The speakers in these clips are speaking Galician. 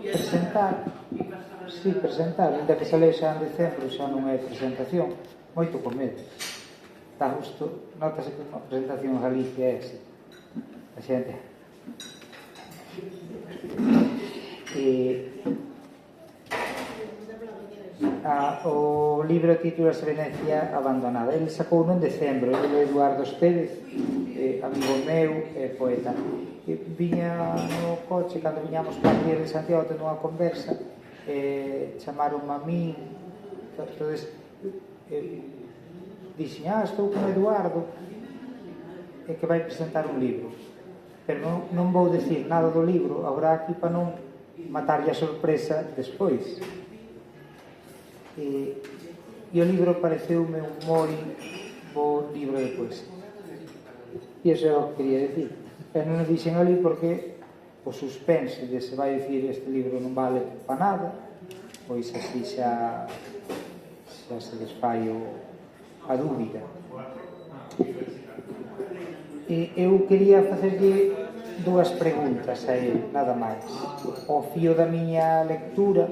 presentar, si, presentar, ainda que se lexa en decembro xa non é presentación, moito con medo. Está justo, notase que unha presentación en Galicia é así. A xente... o libro titúlase Venecia abandonada. Ele sacou en decembro. Ele é Eduardo Pérez, amigo meu, poeta. Viña no coche cando viñamos para aquí de Santiago tendo unha conversa, chamaron a mí, entonces dixen, estou con Eduardo que vai presentar un libro, pero non vou decir nada do libro agora aquí para non matarlle a sorpresa despois. E o libro pareceume un moi bo libro de poesía, e iso é o que quería decir. Non o dixen ali porque o suspense de se vai dicir este libro non vale para nada, pois así xa se desfai a dúbida. Eu quería facerlle dúas preguntas a ele, nada máis. O fío da miña lectura,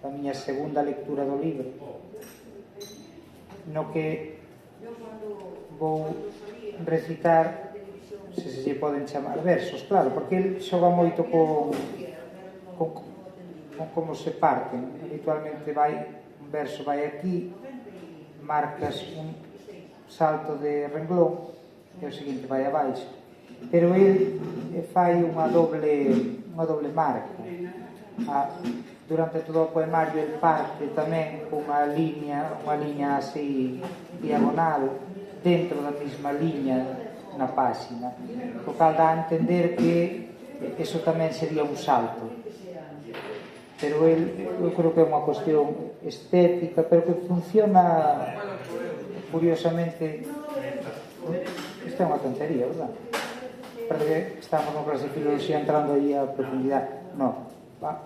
da miña segunda lectura do libro, no que vou recitar, se lle poden chamar versos, claro, porque ele xoga moito con como se parten. Habitualmente un verso vai aquí, marcas un salto de renglón e o seguinte vai abaixo, pero ele fai unha doble marca. Durante todo o poemario ele parte tamén unha liña así diagonal dentro da mesma liña na páxina, o cal dá a entender que eso tamén sería un salto, pero eu creo que é unha cuestión estética, pero que funciona curiosamente. Isto é unha tontería, verdad? Parece que estamos no clase de filoloxía entrando aí a profundidade. Non,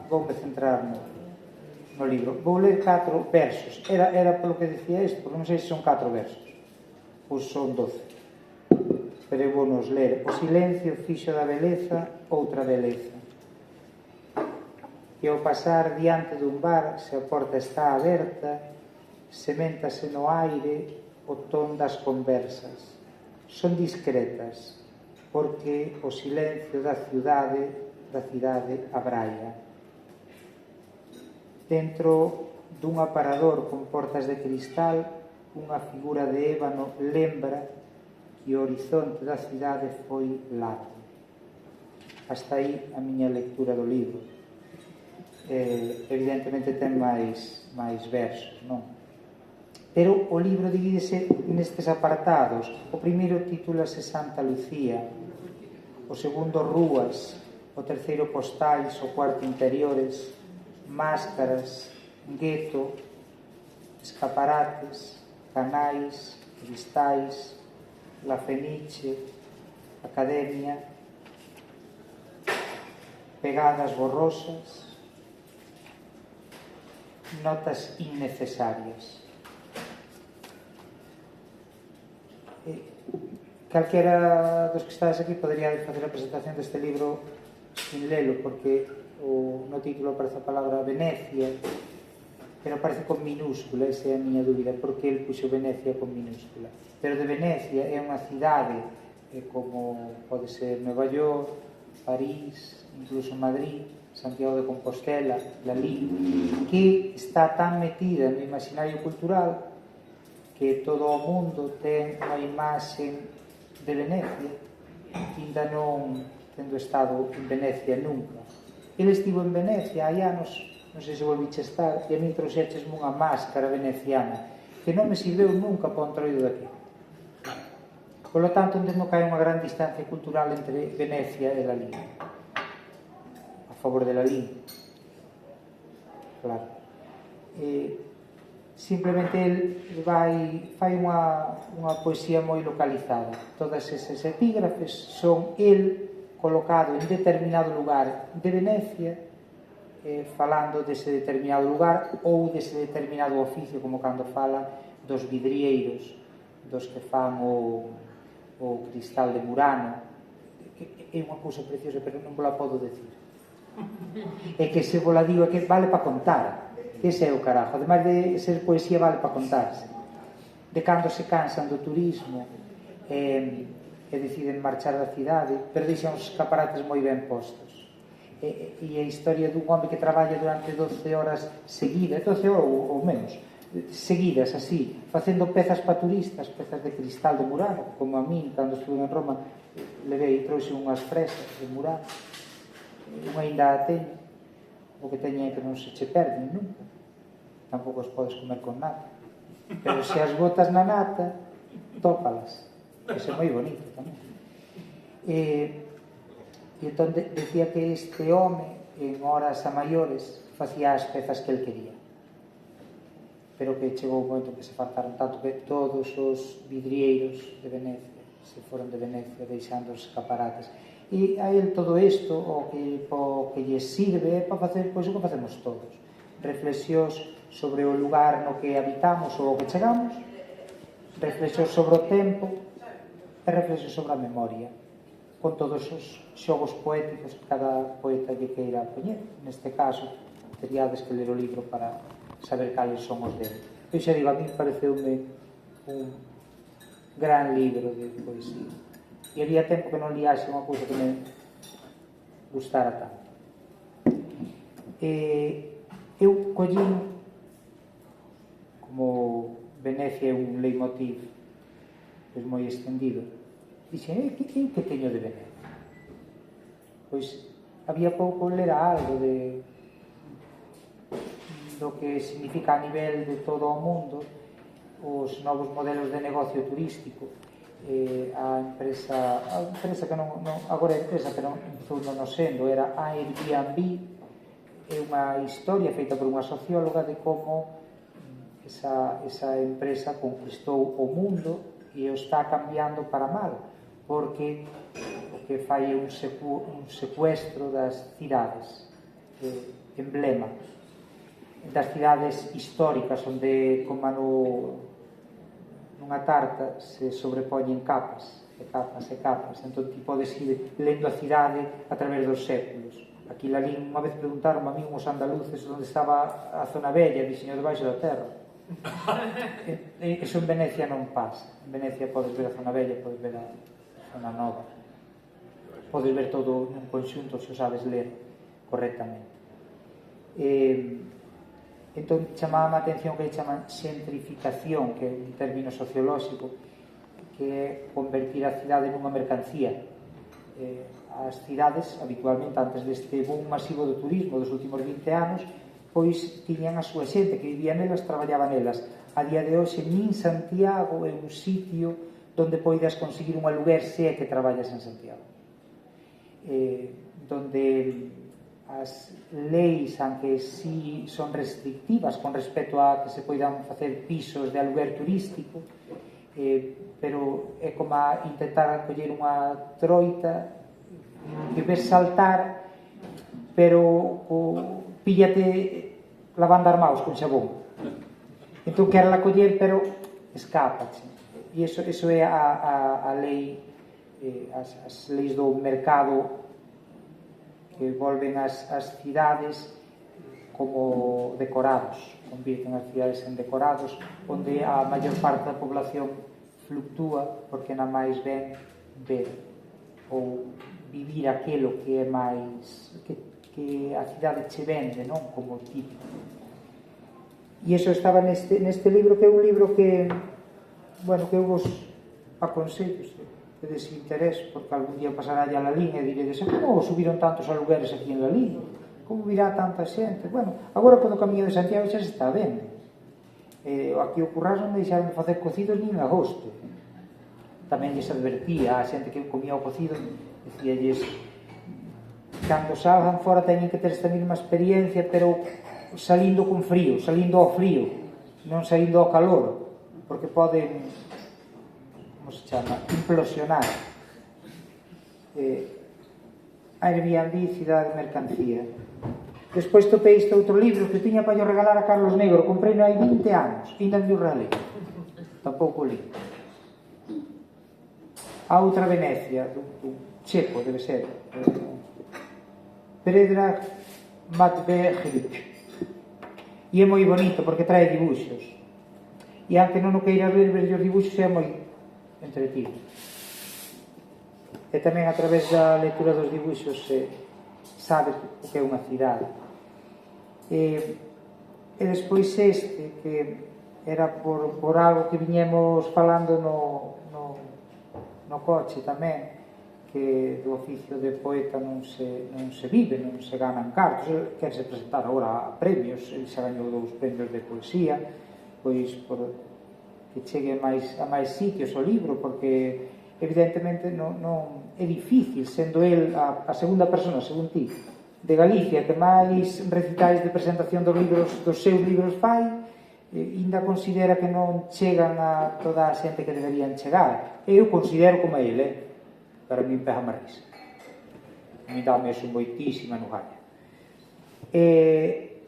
voume centrar no libro. Vou ler 4 versos. Era polo que decía isto, porque non sei se son 4 versos ou son 12, pero eu vou nos ler. O silencio fixo da beleza outra beleza, e ao pasar diante dun bar, se a porta está aberta, seméntase no aire o ton das conversas. Son discretas, porque o silencio da cidade abraia. Dentro dun aparador con portas de cristal, unha figura de ébano lembra que o horizonte da cidade foi largo. Hasta aí a miña lectura do libro. Evidentemente ten máis versos, non? Pero o libro divídese nestes apartados. O primeiro titúlase Santa Lucía, o segundo Rúas, o terceiro Postais, o cuarto Interiores, Máscaras, Gueto, Escaparates, Canais, Cristais, La Feniche, Academia, Pegadas borrosas, Notas innecesarias. Calquera dos que estades aquí podería facer a presentación deste libro sin lelo, porque no título aparece a palabra Venecia, pero aparece con minúscula. Esa é a miña dúbida, porque ele puxo Venecia con minúscula. Pero de Venecia é unha cidade como pode ser Nova York, París, incluso Madrid, Santiago de Compostela, Lalín, que está tan metida no imaginario cultural que todo o mundo ten unha imaxe de Venecia, ainda non tendo estado en Venecia nunca. Ele estivo en Venecia hai anos, non sei se volviche estar, e a mí trouxeches unha máscara veneciana que non me sirveu nunca para un troido daqui. Por lo tanto, entendo que hai unha gran distancia cultural entre Venecia e Lalín, a favor de Lalín, claro. Simplemente ele fai unha poesía moi localizada. Todas esas epígrafes son el colocado en determinado lugar de Venecia, falando dese determinado lugar ou dese determinado oficio, como cando fala dos vidrieiros, dos que fan o cristal de Murano. É unha cousa preciosa, pero non vos la podo decir. E que se vola digo é que vale para contar. Ese é o carajo. Ademais de ser poesía, vale para contarse. De cando se cansan do turismo e deciden marchar da cidade, pero deixan os escaparates moi ben postos. E a historia dun home que traballa durante 12 horas seguidas, 12 horas ou menos, seguidas así, facendo pezas para turistas, pezas de cristal de Murano, como a min, cando estuve en Roma, levei, trouxe unhas fresas de Murano, unha ainda a teño, o que teñen é que non se che perden nunca, tampouco os podes comer con nata, pero se as botas na nata, tópalas, eso é moi bonito tamén. E entón decía que este home, en horas a maiores, facía as pezas que el quería, pero que chegou un momento que se fartaron tanto que todos os vidrieiros de Venecia se foron de Venecia deixando os escaparates. E a él todo isto o que lle sirve é para facer pois o que facemos todos, reflexións sobre o lugar no que habitamos ou o que chegamos, reflexións sobre o tempo e reflexións sobre a memoria, con todos os xogos poéticos que cada poeta lle queira poñer. Neste caso teríades que ler o libro para saber cales son os dele. Eu xa digo, a mí pareceume un gran libro de poesía. E había tempo que non liase unha cousa que me gustara tanto. Eu collín, como Venecia é un leitmotiv pois moi extendido, dixen, que teño de Venecia? Pois había pouco lera algo do que significa a nivel de todo o mundo os novos modelos de negocio turístico. A empresa que non agora é empresa, pero empezou non sendo, era Airbnb. É unha historia feita por unha socióloga de como esa empresa conquistou o mundo e o está cambiando para mal, porque o que fai é un secuestro das cidades, emblema das cidades históricas, onde como nunha tarta se sobrepoñen capas e capas e capas, entón ti podes ir lendo a cidade a través dos séculos. Aquí la lín, unha vez preguntaron a mí uns andaluces onde estaba a zona bella, dixen, debaixo da terra. Eso en Venecia non pasa. En Venecia podes ver a zona bella, podes ver a zona nova, podes ver todo nun conxunto se o sabes ler correctamente. Entón chamaba a atención que chaman xentrificación, que é un término sociolóxico, que é convertir a cidade nunha mercancía. As cidades, habitualmente, antes deste boom masivo do turismo dos últimos 20 anos, pois tiñan a súa xente que vivía nelas, traballaba nelas. A día de hoxe, nin Santiago é un sitio donde poidas conseguir un aluguer se é que traballas en Santiago. Donde as leis, aunque si son restrictivas con respecto a que se poidan facer pisos de aluguer turístico, pero é como a intentar coller unha troita que ves saltar, pero píllate lavando as maus con xabón. Entón quero la coller, pero escápache. E iso é a lei, as leis do mercado que volven as cidades como decorados, convirten as cidades en decorados, onde a maior parte da población fluctúa porque na máis ben ver ou vivir aquilo que é máis que a cidade che vende, non? Como típico. E iso estaba neste libro, que é un libro que eu vos aconsello de desinterés, porque algún día pasará a Lalín e diredes, como subiron tantos alugueres aquí en Lalín? Como virá tanta xente? Bueno, agora polo camiño de Santiago xa se está vendo. Aquí o Currás non deixaron de facer cocidos nin en agosto. Tamén lles advertía a xente que comía o cocido, dicíalles, cando salgan fora teñen que ter esta mesma experiencia, pero salindo con frío, salindo ao frío, non salindo ao calor, porque poden, como se chama, implosionar. Airbnb, cidade de mercancía. Despois topei este outro libro que tiña para yo regalar a Carlos Negro, comprei no hai 20 anos, ainda me o regalei, tampouco li. A outra Venecia, do Checo, debe ser, Predrag Matveev. E é moi bonito porque trae dibuixos. E aunque non o queiras ver os dibuixos é moi entretido. E tamén a través da lectura dos dibuixos sabes o que é unha cidade. E despois este, que era por algo que viñemos falando no coche tamén, que do oficio de poeta non se vive, non se ganan cartos. Quer se presentar agora a premios, ele xa gañou 2 premios de poesía, pois por que chegue a máis sitios o libro, porque evidentemente non é difícil, sendo el a segunda persona, según ti, de Galicia, que máis recitais de presentación dos seus libros fai, ainda considera que non chegan a toda a xente que deberían chegar. Eu considero como ele, para mí pega máis risa. A mí dame eso moitísima no galla. E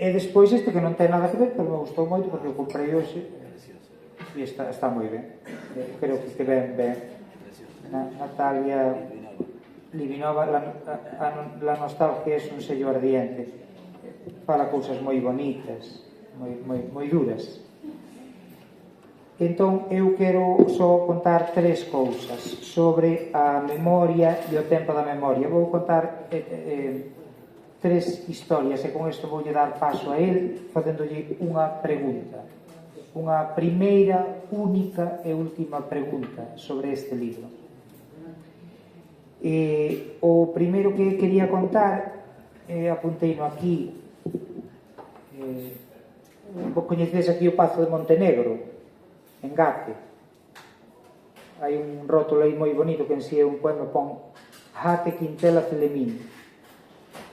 despois este que non ten nada que ver, pero me gustou moito porque o comprei hoxe e está moi ben. Creo que ben. Natalia Livinova, la nostalgia é un sello ardiente. Fala cousas moi bonitas, moi duras. Entón, eu quero só contar 3 cousas sobre a memoria e o tempo da memoria. Vou contar 3 historias e con isto voulle dar paso a él facéndolle unha pregunta. Unha primeira, única e última pregunta sobre este libro. O primeiro que quería contar, apunteino aquí, coñecedes aquí o Pazo de Montenegro, en Gate. Hai un rótulo aí moi bonito que en si é un poema, pon Hate Quintela Celemín.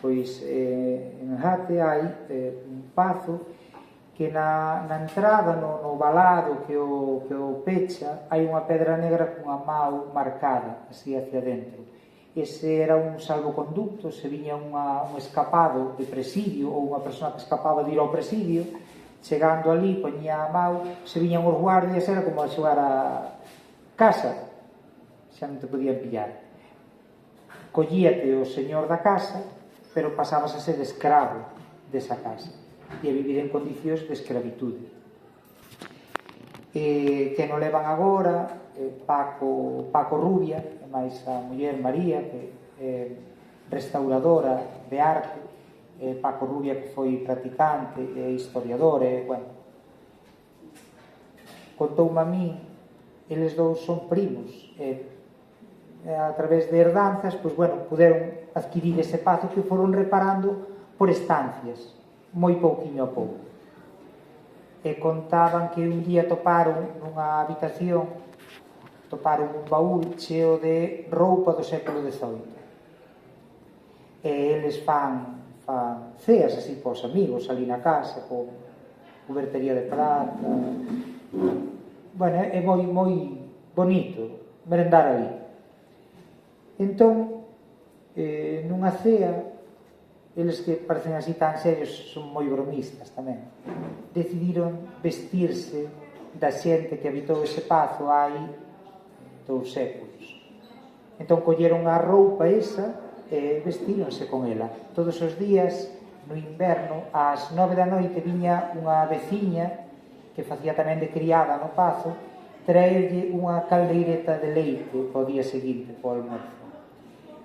Pois en Hate hai un pazo que na entrada, no valado que o pecha, hai unha pedra negra cunha mau marcada así hacia dentro. Ese era un salvoconducto, se viña un escapado de presidio ou unha persona que escapaba de ir ao presidio, chegando ali, poñía a mau, se viñan os guardias, era como a xogar a casa, xa non te podían pillar. Collíate o señor da casa, pero pasabas a ser escravo desa casa e a vivir en condicións de escravitude. Que non levan agora Paco Rubia, e máis a muller María, que é restauradora de arte, Paco Rubia, que foi practicante e historiador, contoume a mí, eles dous son primos, a través de herdanzas, puderon adquirir ese pazo que foron reparando por estancias, moi pouquiño a pouco. E contaban que un día toparon nunha habitación, toparon un baúl cheo de roupa do século XVIII. E eles fan ceas así pos amigos ali na casa, con cubertería de prata. É moi bonito merendar ali. Entón, nunha cea, eles que parecen así tan serios son moi bromistas tamén, decidiron vestirse da xente que habitou ese pazo hai 2 séculos. Entón colleron a roupa esa e vestíronse con ela. Todos os días, no inverno, ás 9 da noite viña unha veciña que facía tamén de criada no pazo, traerlle unha caldeireta de leite o día seguinte, po almozo.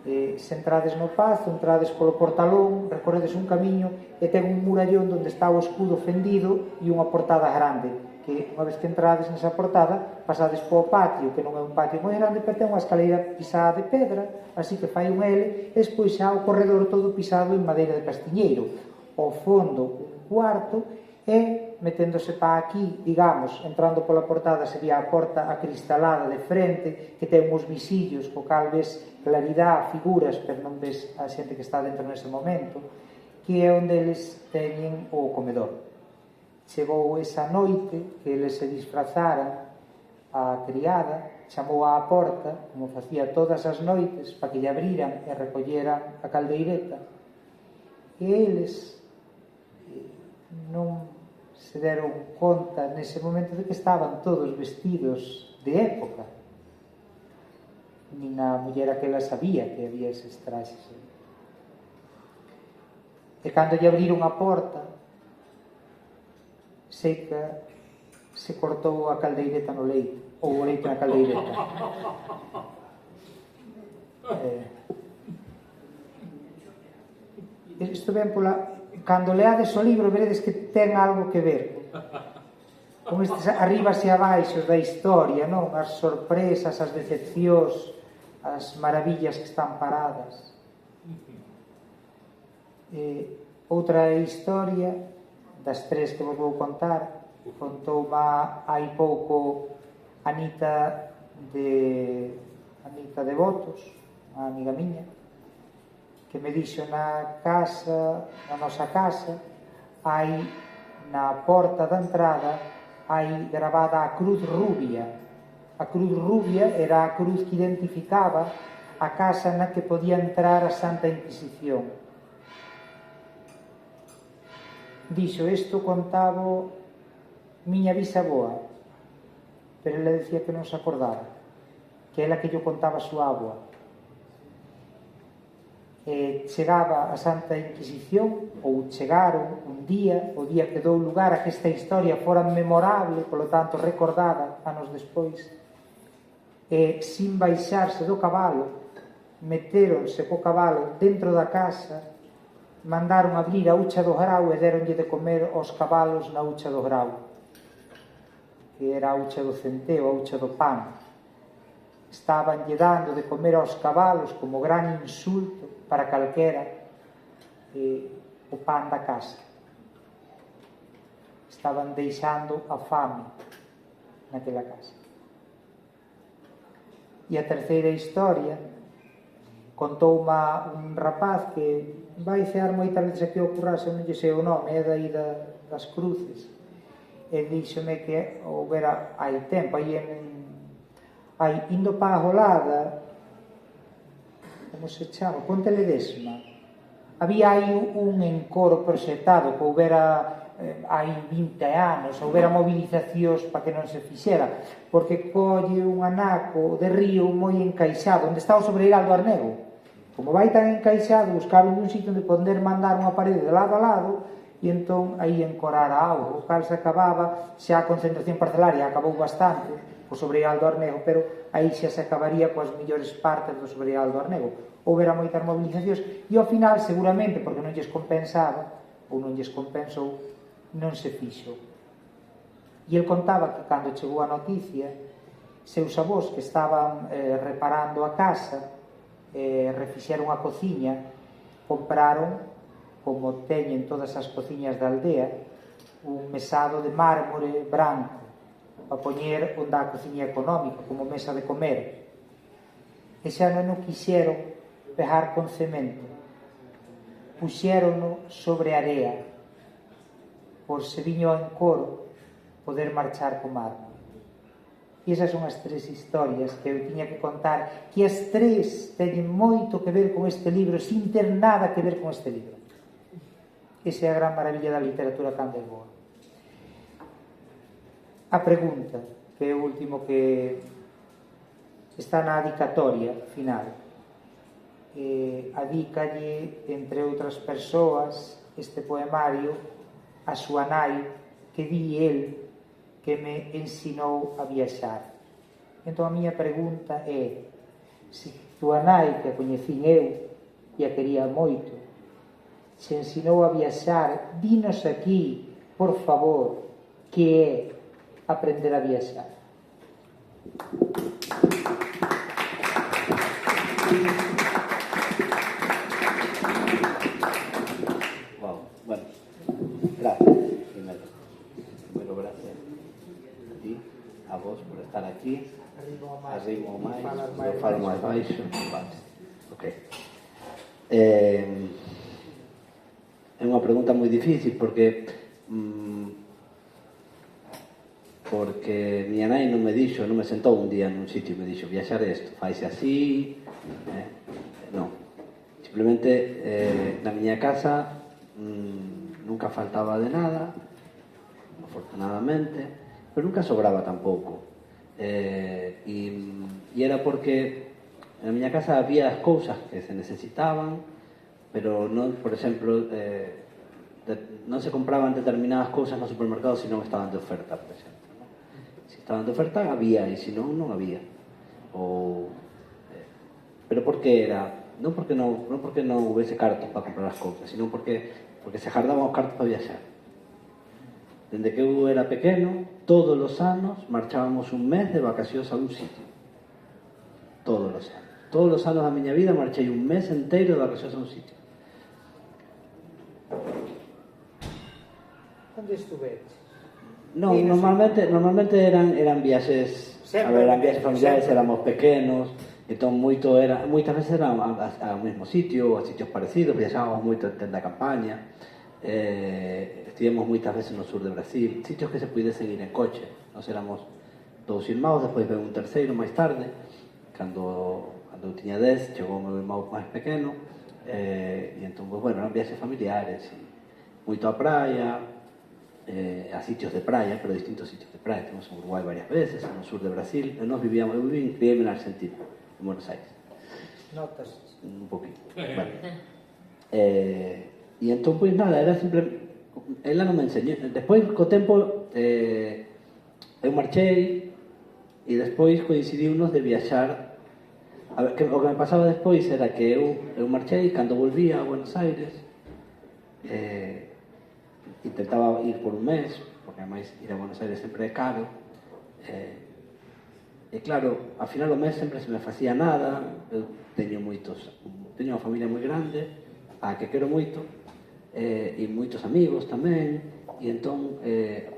Se entrades no pazo, entrades polo portalón, recorredes un camiño e ten un murallón onde está o escudo fendido e unha portada grande, que unha vez que entrades nesa portada, pasades po patio, que non é un patio moi grande, pero ten unha escaleira pisada de pedra, así que fai un L, e despois xa o corredor todo pisado en madeira de castiñeiro. Ao fondo, un cuarto, e meténdose pa aquí, digamos, entrando pola portada, sería a porta acristalada de frente, que ten uns visillos, co cal ves claridade, figuras, pero non ves a xente que está dentro nese momento, que é onde eles teñen o comedor. Chegou esa noite que eles se disfrazaran, a criada chamou á porta, como facía todas as noites, para que lle abriran e recolleran a caldeireta. E eles non se deron conta nese momento de que estaban todos vestidos de época. Nin a muller aquela sabía que había eses traxes. e cando lle abriron a porta sei que se cortou a caldeireta no leite, ou o leite na caldeireta. Isto ben pola... Cando leades o libro veredes que ten algo que ver con estes arribas e abaixos da historia, non? As sorpresas, as decepcións, as maravillas que están paradas. Outra historia das tres que vos vou contar contou hai pouco Anita de Botos, unha amiga miña, que me dixo na nosa casa, hai na porta da entrada hai gravada a cruz rubia. A cruz rubia era a cruz que identificaba a casa na que podía entrar a Santa Inquisición. Dixo, isto contaba miña bisaboa, pero ela decía que non se acordaba, que ela que lle contaba a súa avoa. Chegaba a Santa Inquisición, ou chegaron un día, o día que dou lugar a que esta historia fora memorable, polo tanto recordada anos despois, sin baixarse do cabalo, meteronse co cabalo dentro da casa, mandaron abrir a hucha do grau e deronlle de comer aos cabalos na hucha do grau, que era a hucha do centeo, a hucha do pan. Estaban lle dando de comer aos cabalos como gran insulto para calquera o pan da casa. Estaban deixando a fame naquela casa. E a terceira historia contou un rapaz que vai cear moitas veces aquí ao Currás, non lle sei o nome, é daí das Cruces, e díxome que houbera hai tempo indo para a Golada, como se chama, Ponte Ledesma, había aí un encoro proxectado que houbera hai 20 anos, houbera movilizacións para que non se fixera, porque colle un anaco de río moi encaixado, onde está o Sobreiral do Arnego. Como vai tan encaixado, buscaron un sitio onde poder mandar unha parede de lado a lado, e entón aí encorar a auga, o cal se acababa, xa a concentración parcelaria acabou bastante, o Sobreiral do Arnego, pero aí xa se acabaría coas millores partes do Sobreiral do Arnego. Houbera moitas movilizacións, e ao final, seguramente, porque non lles compensaba, ou non lles compensou, non se fixo. E el contaba que cando chegou a noticia, seus avós que estaban reparando a casa, refixeron a cociña, compraron, como teñen todas as cociñas da aldea, un mesado de mármore branco para poñer onde a cociña económica, como mesa de comer. E xa non o quixeron pegar con cemento, puxérono sobre area, por se viño en coro poder marchar co mármore. E esas son as tres historias que eu tiña que contar, que as tres teñen moito que ver con este libro, sin ter nada que ver con este libro. Esa é a gran maravilla da literatura cando é boa. A pregunta, que é o último que está na adicatoria final, adícalle, entre outras persoas, este poemario a súa nai, que di el que me ensinou a viaxar. Entón a miña pregunta é: se túa nai, que a coñecín eu e a quería moito, se ensinou a viaxar, dinos aquí, por favor, que é aprender a viaxar. Wow, bueno, gracias. Primero gracias a ti, a vos por estar aquí. Arriba o máis, eu falo máis baixo. Vale, ok. É unha pregunta moi difícil porque miña nai non me dixo, non me sentou un día nun sitio e me dixo viaxar isto, faise así, non. Simplemente na miña casa nunca faltaba de nada, afortunadamente, pero nunca sobraba tampouco. E era porque na miña casa había as cousas que se necesitaban, pero non, por exemplo, non se compraban determinadas cousas no supermercado se non estaban de oferta, por exemplo, ¿no? Se estaban de oferta había, e se non, non había. Ou, pero por que era? Non porque non houvese cartos para comprar as cousas, sino porque se jardaban os cartos para viaxar. Dende que eu era pequeno, todos os anos marchábamos un mes de vacacións a un sitio. Todos os anos. Todos os anos da miña vida marchei un mes enteiro de vacacións a un sitio. Onde estuveches? Non, normalmente eran viaxes, eran viaxes familiares, éramos pequenos, entón moitas veces eran ao mesmo sitio, a sitios parecidos, viaxábamos moito en tenda de campaña. Estivemos moitas veces no sur de Brasil, sitios que se puidesen ir en coche. Nos éramos dous irmãos, despois veio un terceiro máis tarde, cando eu tiña 10, chegou o meu irmão máis pequeno, e entón, pues, bueno, eran viaxes familiares, moito a praia, a sitios de praia, pero distintos sitios de praia. Temos en Uruguai varias veces, no sur de Brasil. Eu viví na Argentina, en Buenos Aires. Notas? Un poquito. Bueno. E entón, pois nada, era sempre... Ela non me enseñou. Despois, co tempo, eu marchei e despois coincidiunos de viaxar. A ver, o que me pasaba despois era que eu marchei, cando volvía a Buenos Aires, intentaba ir por un mes, porque ademais ir a Buenos Aires sempre é caro, e claro, ao final do mes sempre se me facía nada. Eu teño unha familia moi grande, a que quero moito, e moitos amigos tamén, e entón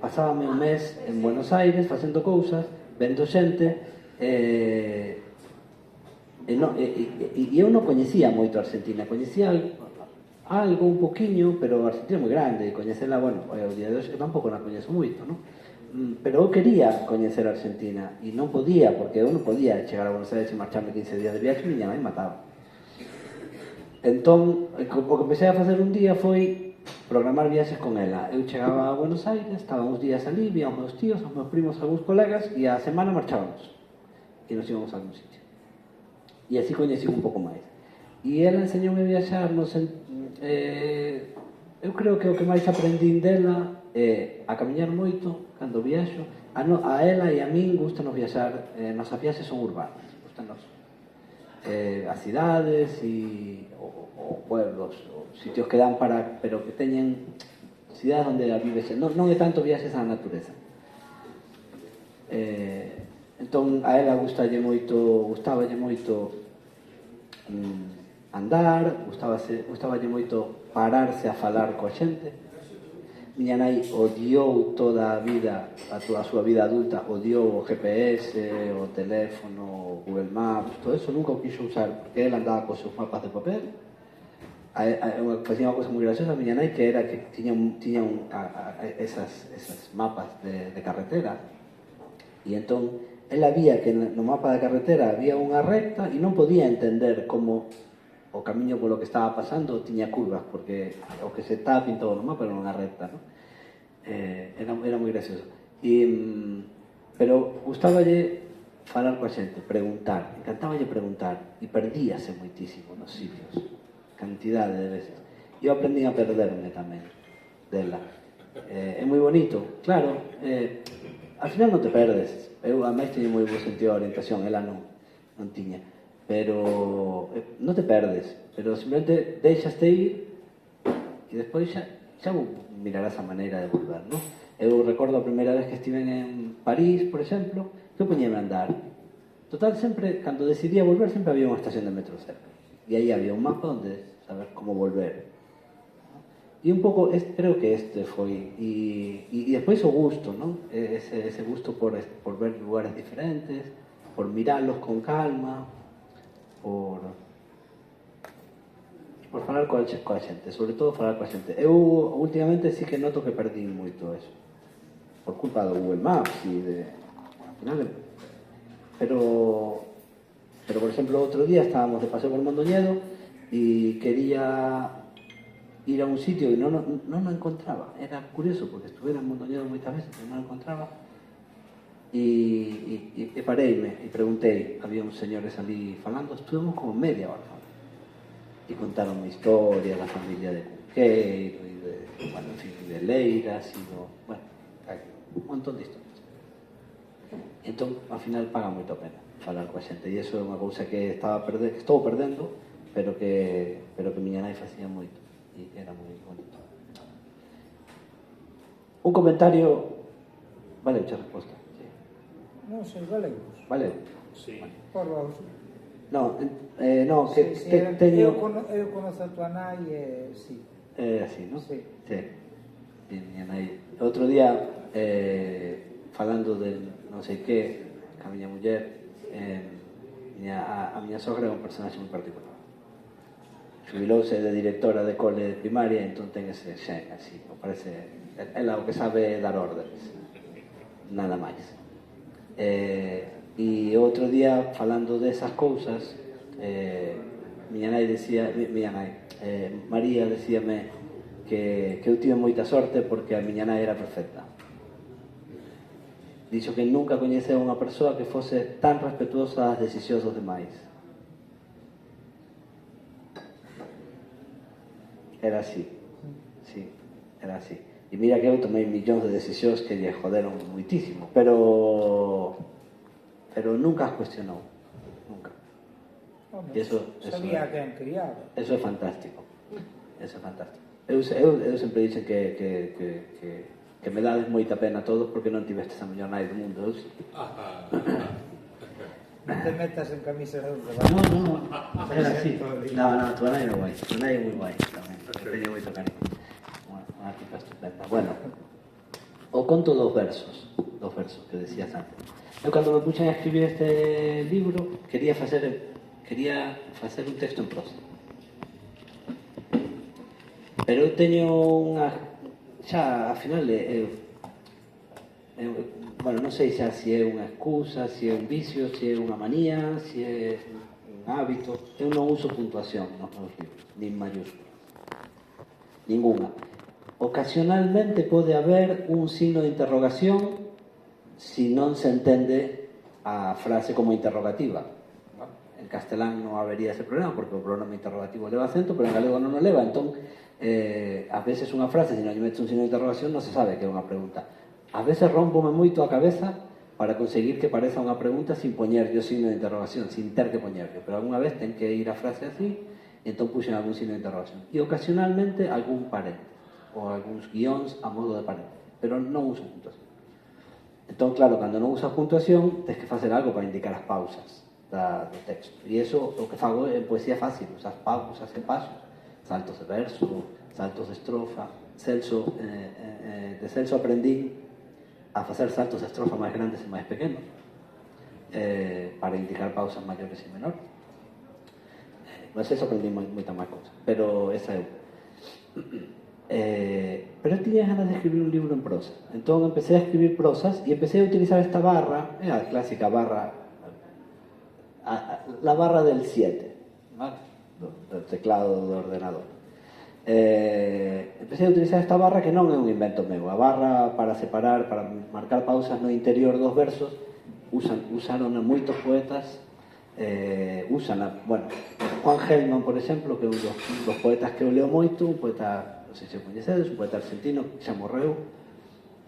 pasábame un mes en Buenos Aires facendo cousas, vendo xente, e eu non coñecía moito a Argentina, coñecía algo un poquinho, pero a Argentina é moi grande, e coñecela, bueno, o día de hoxe tampouco na coñezo moito, non? Pero eu quería coñecer a Argentina e non podía, porque eu non podía chegar a Buenos Aires e marcharme 15 días de viaxe e miña mãe mataba. Entón, o que empecé a facer un día foi programar viaxes con ela. Eu chegaba a Buenos Aires, estaba uns días ali, vía os meus tíos, os meus primos, algúns colegas, e a semana marchábamos e nos íbamos a algún sitio. E así coñecí un pouco máis. E ela enseñoume a viaxar, eu creo que o que máis aprendín dela é a camiñar moito cando viaxo. A ela e a min gustanos viaxar, nosas viaxes son urbanas, gustanos as cidades e o pueblos, o sitios que dan para, pero que teñen cidades onde a vives, non é tanto viaxes á natureza. Entón a ela gustaballe moito andar, gustaballe moito pararse a falar coa xente. Miña nai odiou toda a vida, toda a súa vida adulta, odiou o GPS, o teléfono, o Google Maps, todo eso nunca o quixo usar, porque ela andaba cos seus mapas de papel. Facía unha cosa moi graciosa a miña nai, que era que tiña esas mapas de carretera, e entón ela vía que no mapa de carretera había unha recta e non podía entender como o camiño polo que estaba pasando tiña curvas, porque o que se estaba pintado no mapa era unha recta, ¿no? Era moi gracioso. Pero gustáballe falar coa xente, preguntar, encantáballe preguntar, e perdíase moitísimo nos sitios, cantidade de veces. E eu aprendí a perderme tamén dela. É moi bonito, claro, al final non te perdes. Eu a máis teño moi bo sentido de orientación, ela non tiña, pero non te perdes, pero simplemente deixaste ir e despois xa mirarás a maneira de volver, non? Eu recordo a primeira vez que estive en París, por exemplo, que eu poñíme a andar. Total, sempre, cando decidía volver, sempre había unha estación de metro cerca, e aí había un mapa onde saber como volver. E un pouco, creo que este foi, e despois o gusto, non? Ese gusto por ver lugares diferentes, por miralos con calma, por falar coa xente, sobre todo falar coa xente. Eu últimamente sí que noto que perdí moito eso, por culpa do Google Maps e pero por exemplo, outro día estábamos de paseo por Mondoñedo e quería ir a un sitio e non o encontraba. Era curioso, porque estuve en Mondoñedo moitas veces e non o encontraba, e pareime e preguntei. Había uns señores ali falando, estuvemos como media hora falando, e e contaron a historia da familia de Cunqueiro e de, bueno, en fin, de Leiras e do, bueno, un montón de historias. Entón, ao final paga moito a pena falar coa xente, e iso é unha cousa que estou perdendo, pero que miña nai facía moito e era moi bonito. Un comentario. Vale, mucha resposta. Sí. Non sei, galegos. Vale. Sí. Por vos. No, no, que Sí, teño... eu conozo a tua nai e sí. Así, ¿no? Sí. Sí. Miña nai. Outro día, falando de non sei que, a miña muller, a miña sogra é un personaxe moi particular. Xubilouse de directora de cole de primaria, entón ten ese xen, así, me parece... Ela o que sabe dar órdenes, nada máis. E outro día, falando desas cousas, miña nai, María decíame que eu tive moita sorte porque a miña nai era perfecta. Dixo que nunca coñeceu unha persoa que fose tan respetuosa das decisións dos demais. Era así, sí, era así. E mira que eu tomei millóns de decisións que lle joderon muitísimo, pero nunca as cuestionou, nunca. Home, Eso sabía a quen criaba. Eso é fantástico. Eso é fantástico. Eu sempre dixen que me dades moita pena a todos porque non tivestes a mellor nai do mundo. Non te metas en camisas de once No, era así. No, tu nai é guai. Tu nai é moi guai tamén. Teño moito cariño. Unha tipa estupenda. Bueno, o conto dos versos que decías antes. Eu cando me puxen a escribir este libro quería facer un texto en prosa. Pero eu teño unha... Xa, ao final, bueno, non sei xa se é unha excusa, se é un vicio, se é unha manía, se é un hábito. Eu non uso puntuación nos meus libros, nin mayúsculas. Ninguna. Ocasionalmente pode haber un signo de interrogación si non se entende a frase como interrogativa. En castelán non habería ese problema porque o pronome interrogativo leva acento, pero en galego non o leva, entón a veces unha frase, se non lle metes un signo de interrogación, non se sabe que é unha pregunta. A veces rompome moito a cabeza para conseguir que pareza unha pregunta sin poñerlle o signo de interrogación, sin ter que poñerlle, pero algunha vez ten que ir a frase así, e entón puxen algún signo de interrogación. E ocasionalmente algún parente, ou algúns guións a modo de parente, pero non uso puntuación. Entón, claro, cando non usas puntuación, tens que facer algo para indicar as pausas do texto. E iso, o que fago en poesía fácil, usas pausas e pasos, saltos de verso, saltos de estrofa. De Celso aprendí a facer saltos de estrofa máis grandes e máis pequenos para indicar pausas maiores e menores. Mas eso aprendí moita máis cousa, pero esa é pero eu tiña ganas de escribir un libro en prosa, entón empecé a escribir prosas e empecé a utilizar esta barra, a clásica barra, la barra del 7, ¿vale? Do teclado do ordenador. Empecé a utilizar esta barra que non é un invento meu. A barra para separar, para marcar pausas no interior dos versos usaron a moitos poetas. Bueno, Juan Gelman, por exemplo, que é un dos poetas que eu leo moito, un poeta, non sei se coñecedes, un poeta argentino que xa morreu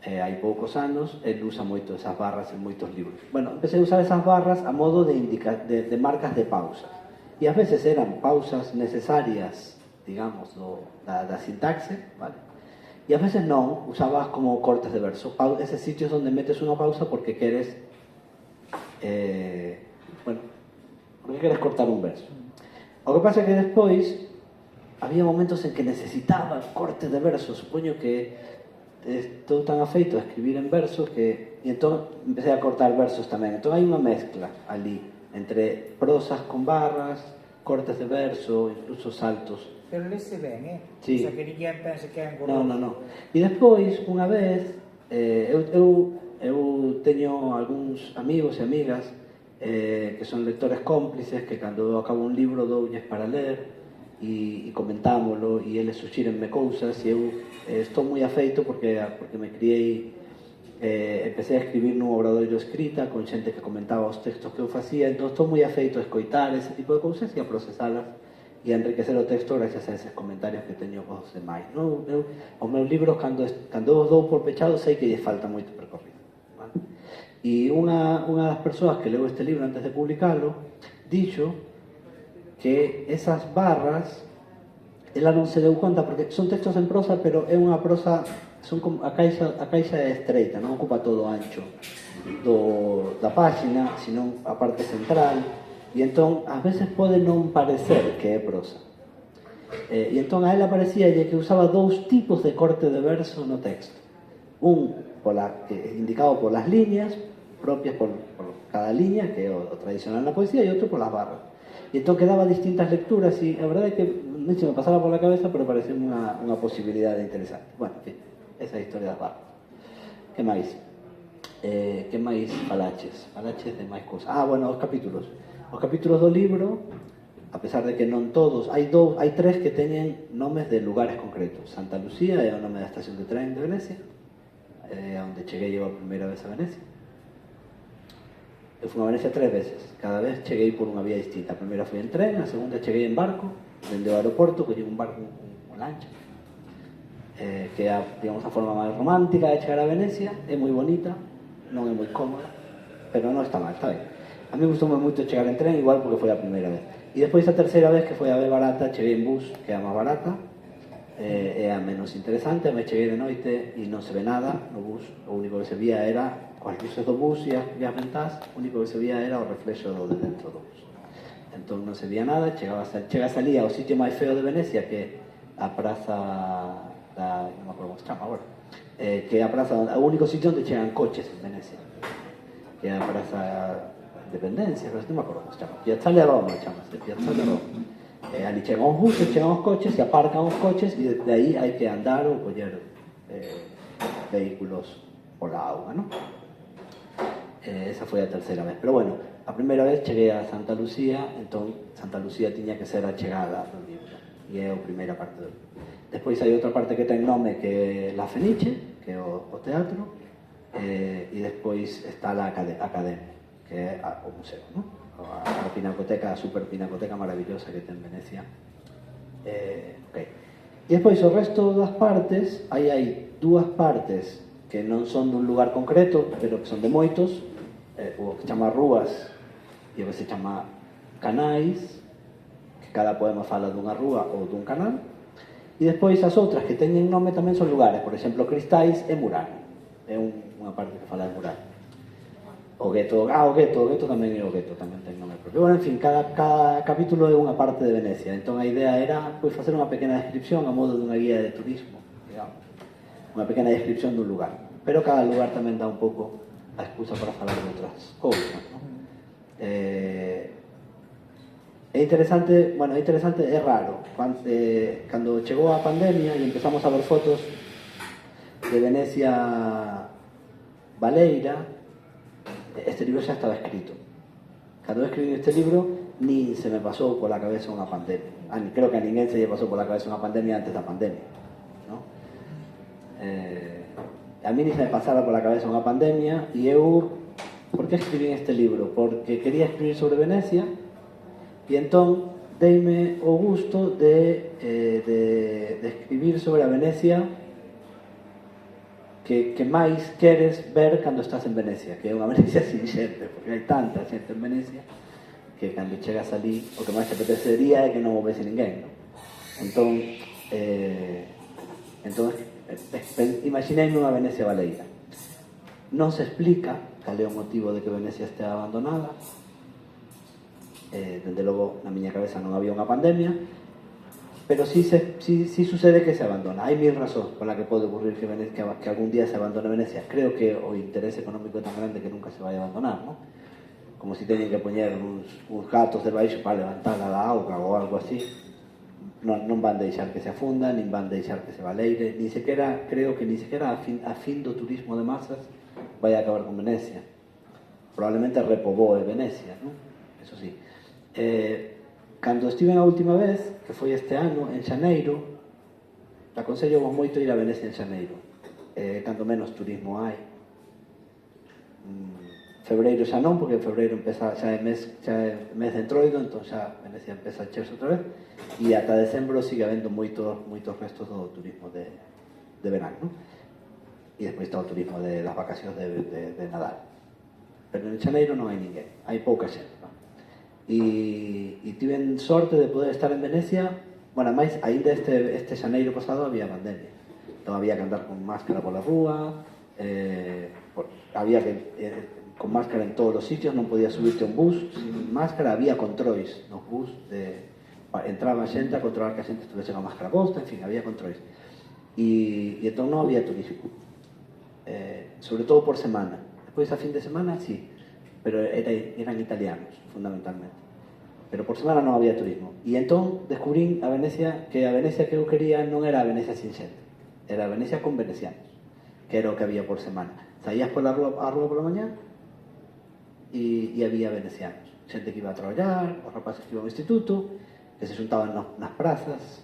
hai poucos anos. Ele usa moito esas barras en moitos libros. Bueno, empecé a usar esas barras a modo de marcas de pausas, e ás veces eran pausas necesarias, digamos, da sintaxe, vale? E ás veces non, usabas como cortes de verso, eses sitios onde metes unha pausa porque queres porque queres cortar un verso. O que pasa é que despois había momentos en que necesitaba cortes de verso. Supoño que estou tan afeito a escribir en verso que... E entón empecé a cortar versos tamén. Entón hai unha mezcla ali entre prosas con barras, cortes de verso, incluso saltos. Pero lese ben, Sí. O sea, que ninguén pense que é engorroso. No. E despois, unha vez, eu teño algúns amigos e amigas que son lectores cómplices, que cando eu acabo un libro doulles para ler e comentámoslo, e eles suxírenme cousas, e eu estou moi afeito porque me criei, empecé a escribir nun obradoiro escrita con xente que comentaba os textos que eu facía, entón estou moi afeito a escoitar ese tipo de cousas e a procesalas e a enriquecer o texto gracias a eses comentarios que teño vos demais. No, os meus libros, cando os dou por pechados, sei que lle falta moito percorrido. Vale? E unha das persoas que leu este libro antes de publicalo dixo que esas barras ela non se deu conta, porque son textos en prosa, pero é unha prosa, son como a caixa é estreita, non ocupa todo o ancho da páxina, senón a parte central, e entón ás veces pode non parecer que é prosa. E entón a ela parecíalle que usaba dous tipos de corte de verso no texto. Un indicado polas líneas, propias por cada liña, que é o tradicional na poesía, e outro polas barras. E entón quedaba distintas lecturas, e a verdade é que non se me pasaba por la cabeza, pero pareceu unha posibilidade interesante. Bueno, en fin, esa é a historia das barras. Que máis? Que máis falaches? Falaches de máis cosas. Bueno, os capítulos. Os capítulos do libro, a pesar de que non todos, hai tres que teñen nomes de lugares concretos. Santa Lucía é o nome da estación de tren de Venecia, onde cheguei eu a primeira vez a Venecia. Eu fui a Venecia 3 veces, cada vez cheguei por unha vía distinta. A primeira foi en tren, a segunda cheguei en barco, dende o aeroporto, collei un barco, unha lancha, que é, digamos, a forma máis romántica de chegar a Venecia. É moi bonita, non é moi cómoda, pero non está mal, está ben. A mí gustou moito chegar en tren, igual porque foi a primeira vez. E despois a terceira vez, que foi a vez barata, cheguei en bus, que é a máis barata, é a menos interesante. Me cheguei de noite e non se ve nada no bus. O único que se vía era as luces do bus e as ventás. O único que se vía era o reflexo do de dentro do bus. Entón non se vía nada. Chegas ali ao sitio máis feo de Venecia, que é a praza non me acordo como se chama agora, que é a praza, o único sitio onde chegan coches en Venecia, que é a praza Dependencia, pero non me acordo como se chama, Piazzale Roma, chamase, Piazzale Roma. Ali chegan os buses, chegan os coches, se aparcan os coches, e de aí hai que andar ou coller vehículos pola auga, non? Esa foi a terceira vez, pero bueno, a primeira vez cheguei a Santa Lucía, entón Santa Lucía tiña que ser a chegada do libro, e é a primeira parte do libro. Despois hai outra parte que ten nome, que é La Fenice, que é o teatro, e despois está a Academia, que é o museo, non? A pinacoteca, a super pinacoteca maravillosa que ten Venecia. Okay. E despois o resto das partes, hai dúas partes que non son dun lugar concreto, pero que son de moitos, o que chama rúas e o que se chama canais, que cada poema fala dunha rúa ou dun canal. E despois as outras que teñen nome tamén son lugares, por exemplo, Cristais e Mural, é unha parte que fala de Mural. O gueto tamén é o gueto, tamén ten nome propio. Bueno, en fin, cada capítulo é unha parte de Venecia, entón a idea era facer unha pequena descripción a modo dunha guía de turismo, digamos, unha pequena descripción dun lugar, pero cada lugar tamén dá un pouco a excusa para falar de outras cousas, non? É interesante, é raro, cando chegou a pandemia e empezamos a ver fotos de Venecia Baleira, este libro xa estaba escrito. Cando escribí este libro, nin se me pasou pola cabeza unha pandemia. Creo que a ninguén se lle pasou pola cabeza unha pandemia antes da pandemia, ¿no? A mí nin se me pasara pola cabeza unha pandemia, e eu, por que escribí este libro? Porque quería escribir sobre Venecia, e entón deime o gusto de escribir sobre a Venecia que máis queres ver cando estás en Venecia, que é unha Venecia sin xente, porque hai tanta xente en Venecia que cando chegas ali o que máis te apetecería é que non o vese ninguén, non? Entón imaginei unha Venecia baleira. Non se explica cal é o motivo de que Venecia estea abandonada. Dende logo na miña cabeza non había unha pandemia, pero sí sucede que se abandona. Hai mil razóns pola que pode ocurrir que algún día se abandone Venecia. Creo que o interese económico é tan grande que nunca se vai a abandonar, non? Como se teñen que poñer uns gatos debaixo para levantar a da auga ou algo así. Non van deixar que se afunda, nin van deixar que se baleire, creo que ni sequera a fin do turismo de masas vai a acabar con Venecia. Probablemente repoboe Venecia, non? Eso sí. Cando estive a última vez, que foi este ano, en xaneiro, aconsello vos moito ir a Venecia en xaneiro, cando menos turismo hai. febreiro xa non, porque en febreiro empeza, xa é mes de entroido, entón xa Venecia empeza a encherse outra vez, e ata decembro sigue habendo moitos restos do turismo de verano, non? E despois está o turismo das vacacións de Nadal. Pero en xaneiro non hai ninguén, hai pouca xente, non? E tiven sorte de poder estar en Venecia. Bueno, máis, ainda este xaneiro pasado había pandemia, entón había que andar con máscara pola rúa, había que con máscara en todos os sitios, non podía subirte a un bus sin máscara, había controis nos bus, entraba a xente a controlar que a xente estuvese con máscara posta, en fin, había controis. E entón non había turismo, sobre todo por semana. Despois a fin de semana, sí, pero eran italianos, fundamentalmente. Pero por semana non había turismo. E entón descubrín a Venecia, que a Venecia que eu quería non era a Venecia sin xente, era a Venecia con venecianos, que era o que había por semana. Saías pola rúa pola mañá e había venecianos, xente que iba a traballar, os rapaces que iban ao instituto, que se xuntaban nas prazas,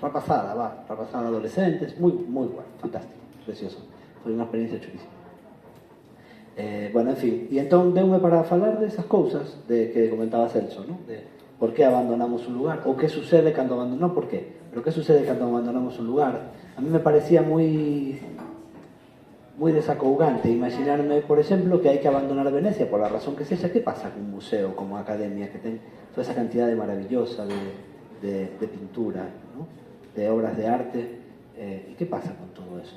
rapazada adolescentes, moi guai, fantástico, precioso. Foi unha experiencia chulísima. Bueno, en fin, e entón deume para falar desas cousas de que comentaba Celso, ¿no? De por que abandonamos un lugar, ou que sucede cando abandonamos, non por qué, pero que sucede cando abandonamos un lugar. A mí me parecía moi desacougante imaginarme, por exemplo, que hai que abandonar Venecia pola razón que sexa. Que pasa cun museo como a Academia, que ten toda esa cantidade maravillosa de pintura, ¿no? De obras de arte, e que pasa con todo eso,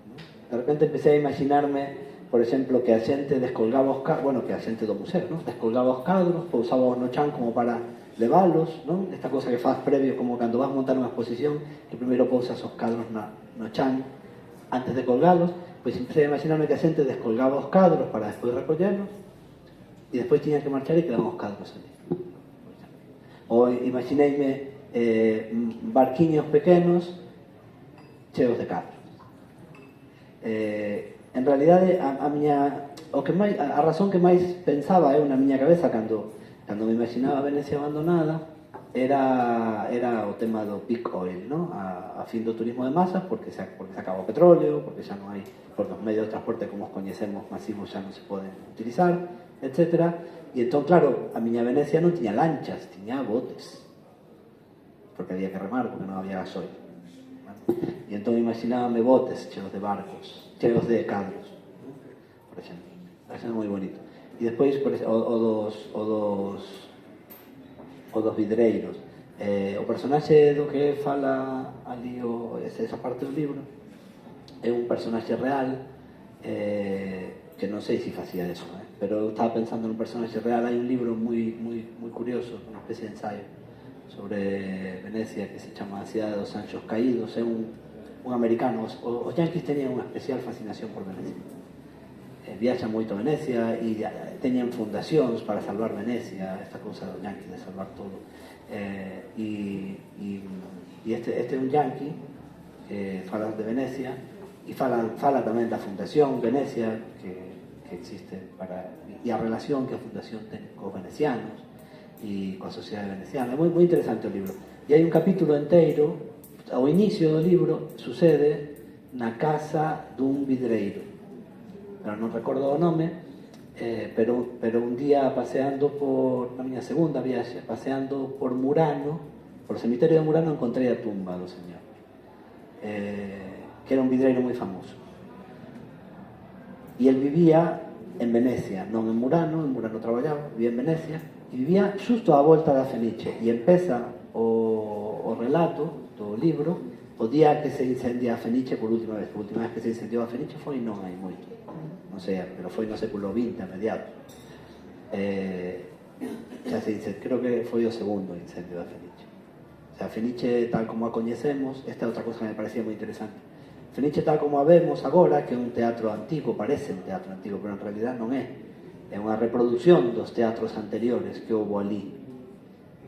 ¿no? De repente empecé a imaginarme, por exemplo, que a xente descolgaba os cadros, bueno, que a xente do museo, ¿no? Descolgaba os cadros, pousábaos no chan como para leválos, ¿no? Esta cosa que faz previo, como cando vas a montar unha exposición, que primeiro pousas os cadros no chan antes de colgalos. Pois empecé a imaginarme que a xente descolgaba os cadros para despois recollerlos, e despois tiñan que marchar e quedaban os cadros ali. Ou imagineime barquiños pequenos cheos de cadros. En realidade, a razón que máis pensaba eu na miña cabeza cando me imaginaba Venecia abandonada era o tema do peak oil, ¿no? A fin do turismo de masas, porque se acaba o petróleo, porque xa non hai, porque os medios de transporte como os coñecemos masivos xa non se poden utilizar, etc. E entón, claro, a miña Venecia non tiña lanchas, tiña botes, porque había que remar, porque non había gasoil. E entón imaginábame botes cheos de barcos, cheos de cadros, ¿no? Por exemplo, é moi bonito. E despois o dos vidreiros, o personaxe do que fala ali esa parte do libro é un personaxe real, que non sei se facía eso, pero eu estaba pensando nun personaxe real. Hai un libro moi curioso, unha especie de ensaio sobre Venecia que se chama A cidade dos anxos caídos. É un americano. Os yanquis tenían unha especial fascinación por Venecia, viaxan moito a Venecia e teñen fundacións para salvar Venecia, esta cousa dos yanquis de salvar todo. E este é un yanqui que fala de Venecia e fala tamén da fundación Venecia que existe e a relación que a fundación ten cos venecianos e coa sociedade veneciana. É moi interesante o libro. E hai un capítulo inteiro, ao inicio do libro, sucede na casa dun vidreiro, pero non recordo o nome, pero un día paseando na miña segunda viaxe, paseando por Murano, por o cemiterio de Murano, encontrei a tumba do señor, que era un vidreiro moi famoso. E el vivía en Venecia, non en Murano traballaba, vivía en Venecia, e vivía xusto á volta da Fenice. E empeza o relato do libro o día que se incendia a Fenice por última vez. Por última vez que se incendiou a Fenice foi non hai moito, non sei, pero foi no século XX a mediados. Creo que foi o segundo incendio da Fenice. O sea, a Fenice tal como a coñecemos, esta é outra cosa que me parecía moi interesante. Fenice tal como a vemos agora, que é un teatro antigo, parece un teatro antigo, pero en realidad non é. É unha reproducción dos teatros anteriores que houve ali,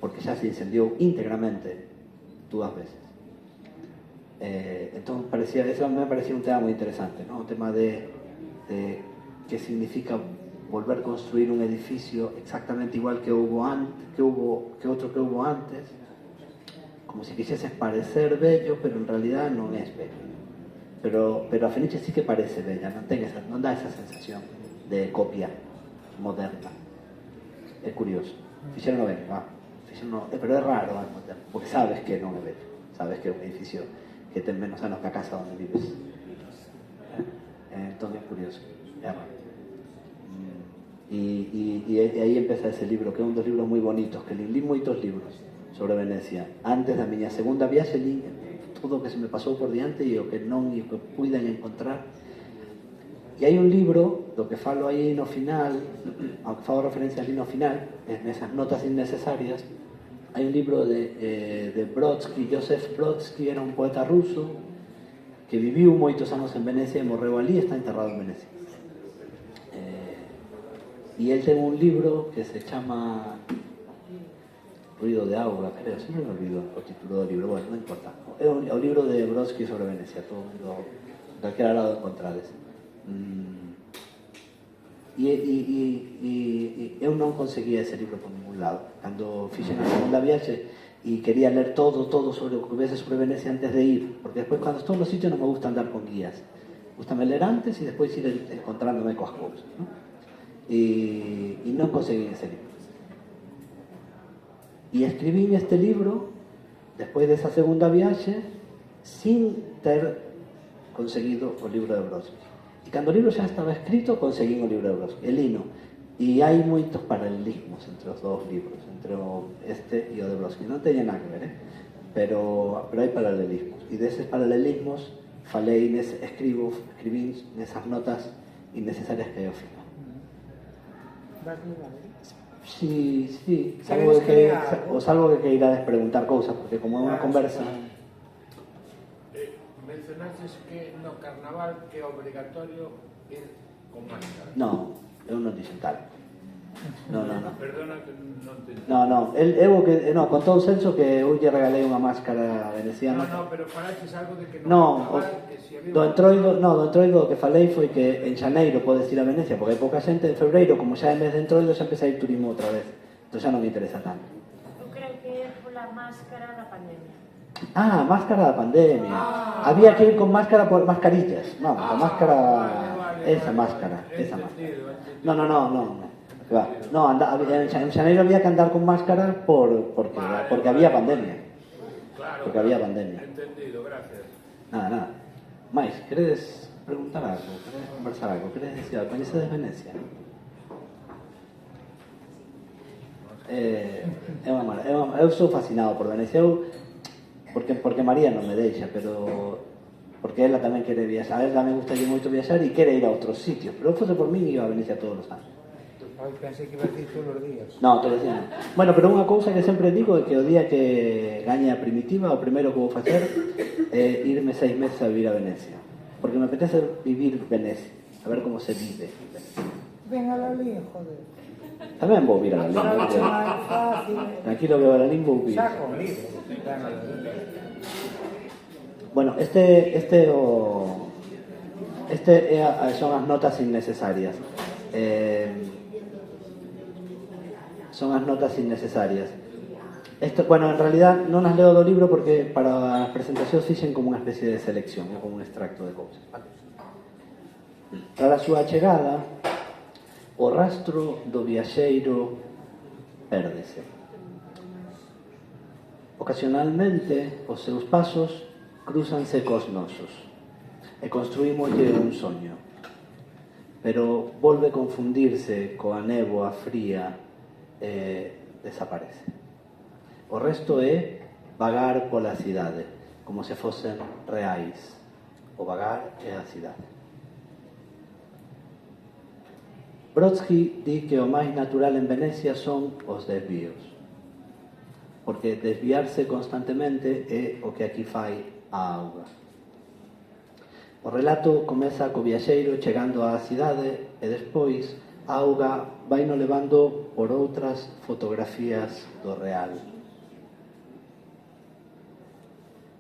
porque xa se incendiou íntegramente 2 veces. Entón, eso me parecía un tema moi interesante, ¿no? O tema de que significa volver a construir un edificio exactamente igual que outro que houve antes, como se quixeses parecer bello, pero en realidad non é bello. Pero a Fenice sí que parece bella, non dá esa sensación. de copia moderna. É curioso. Fixeron ben, pero é raro ao mesmo tempo, porque sabes que non é bello, sabes que é un edificio que ten menos anos que a casa onde vives. Entón é curioso, é raro. E aí empeza ese libro, que é un dos libros moi bonitos, que li moitos libros sobre Venecia. Antes da miña segunda viaxe li todo o que se me pasou por diante e o que non e o que puiden encontrar. E hai un libro do que falo aí no final, aunque fago referencia ali no final, nesas notas innecesarias. Hai un libro de Brodsky. Joseph Brodsky era un poeta ruso que viviu moitos anos en Venecia e morreu ali, está enterrado en Venecia. E el ten un libro que se chama Ruido de Auga, creo, sempre me olvido o título do libro, bueno, non importa. É o libro de Brodsky sobre Venecia, todo mundo, calquera lado encontrades. E eu non conseguía ese libro por ningún lado. Cando fixen a segunda viaxe e quería ler todo sobre o que houvese sobre Venecia antes de ir, porque despois cando estou no sitio non me gusta andar con guías, gustame ler antes e despois ir encontrándome coas cousas, non? E non conseguí ese libro. E escribí este libro despois desa segunda viaxe sin ter conseguido o libro de Brodsky. E cando o libro xa estaba escrito, conseguí o libro de Brodsky, el hino. E hai moitos paralelismos entre os dous libros, entre este e o de Brodsky. Non teñen nada que ver, pero hai paralelismos. E deses paralelismos escribí nesas notas innecesarias que hai ao final. Sí, salvo que irades preguntar cousas, porque como é unha conversa. Mencionaste que no carnaval que é obrigatorio ir con máscara. Non, eu non dixen tal. Non. Perdona que non te... Non, contou o Celso que eu lle regalei unha máscara veneciana. No, pero falaches algo de que no carnaval, que si había... Do entroido que falei foi que en xaneiro podes ir a Venecia, porque hai pouca xente. En febreiro, como xa é mes de entroido, xa empeza a ir turismo outra vez. Entón xa non me interesa tanto. Eu creo que é pola máscara da pandemia. Máscara da pandemia. Había que ir con máscara por mascarillas. No, con máscara... Esa máscara. No. En xaneiro había que andar con máscara porque había pandemia. Claro, porque había pandemia. Entendido, gracias. Nada. Mais, queredes preguntar algo? Queredes conversar algo? Queredes decir algo? Coñecedes Venecia? Eu sou fascinado por Venecia. Porque María non me deixa, pero porque ela tamén quere viaxar. A ela tamén gustalle moito viaxar e quere ir a outros sitios, pero eu fose por min e iba a Venecia todos os anos. Pensei que iba a decir todos os días. No, todos os días. Bueno, pero unha cousa que sempre digo é que o día que gañe a Primitiva, o primeiro que vou facer é irme 6 meses a vivir a Venecia, porque me apetece vivir Venecia, a ver como se vive. Ven a Lalín, joder. Tamén vou vir a Lalín. Tranquilo que a Lalín vou vir. Saco un libro. Bueno, son as notas innecesarias. Son as notas innecesarias. En realidad non as leo do libro porque para as presentacións fixen como unha especie de selección, como un extracto de cousas, vale? Para a súa chegada, o rastro do viaxeiro pérdese. Ocasionalmente, os seus pasos cruzanse cos nosos e construímoslle un soño, pero volve confundirse coa néboa fría e desaparece. O resto é vagar pola cidade, como se fosen reais. O vagar é a cidade. Brodsky di que o máis natural en Venecia son os desvíos, porque desviarse constantemente é o que aquí fai a auga. O relato comeza co viaxeiro chegando á cidade e despois a auga vaino levando por outras fotografías do real.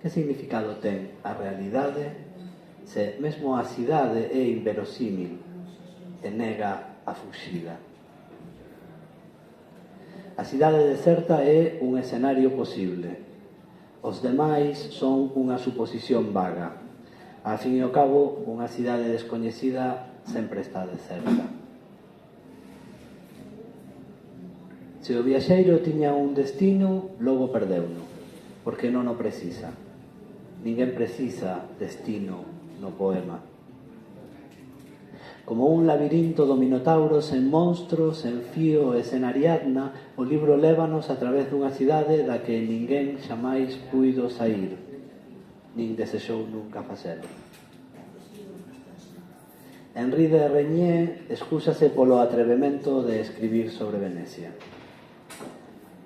Que significado ten a realidade se mesmo a cidade é inverosímil e nega a fuxida? A cidade deserta é un escenario posible. Os demais son unha suposición vaga. Ao fin e ao cabo, unha cidade descoñecida sempre está deserta. Se o viaxeiro tiña un destino, logo perdeuno, porque non o precisa. Ninguén precisa destino no poema. Como un labirinto do Minotauro sen monstros, sen fío e sen Ariadna, o libro lévanos a través dunha cidade da que ninguén xamais puido sair, nin desexou nunca facelo. Henri de Regnier excúsase polo atrevemento de escribir sobre Venecia.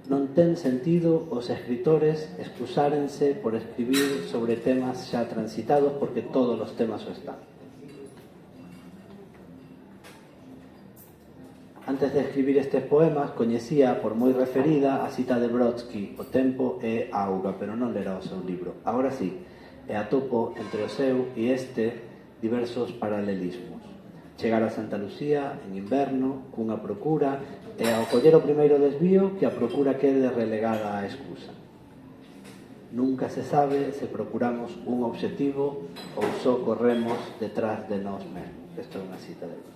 Non ten sentido os escritores excusárense por escribir sobre temas xa transitados porque todos os temas o están. Antes de escribir estes poemas, coñecía, por moi referida, a cita de Brodsky, O tempo é a auga, pero non lera o seu libro. Agora sí, e atopo entre o seu e este diversos paralelismos. Chegar a Santa Lucía en inverno, cunha procura, e ao coller o primeiro desvío que a procura quede relegada á excusa. Nunca se sabe se procuramos un obxectivo ou só corremos detrás de nós mesmos. Isto é unha cita dele.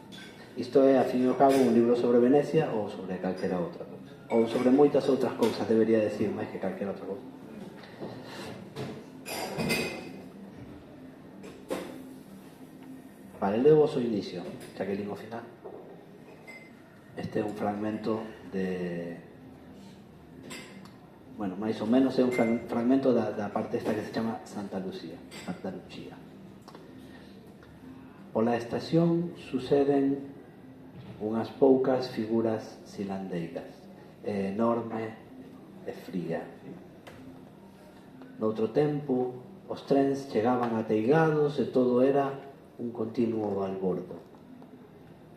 Isto é, a fin e ao cabo, un libro sobre Venecia ou sobre calquera outra cousa. Ou sobre moitas outras cousas, debería decir, máis que calquera outra cousa. Vale, leo vos o inicio, xa que lín o final. Este é un fragmento de... Bueno, máis ou menos é un fragmento da parte esta que se chama Santa Lucía. Santa Lucía. Pola estación suceden unhas poucas figuras silandeiras, enorme e fría. Noutro tempo, os trens chegaban ateigados e todo era un continuo balbordo.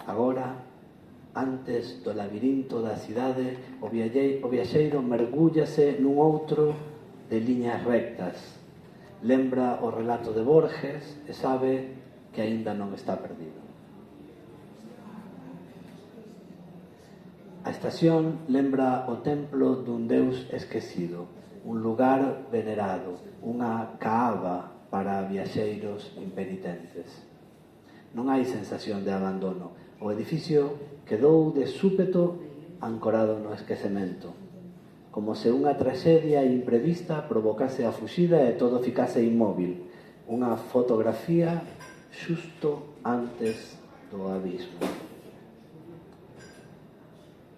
Agora, antes do labirinto da cidade, o viaxeiro mergúllase nun outro de liñas rectas. Lembra o relato de Borges e sabe que aínda non está perdido. A estación lembra o templo dun deus esquecido, un lugar venerado, unha caaba para viaxeiros impenitentes. Non hai sensación de abandono. O edificio quedou de súpeto ancorado no esquecemento, como se unha traxedia imprevista provocase a fuxida e todo ficase inmóvil, unha fotografía xusto antes do abismo.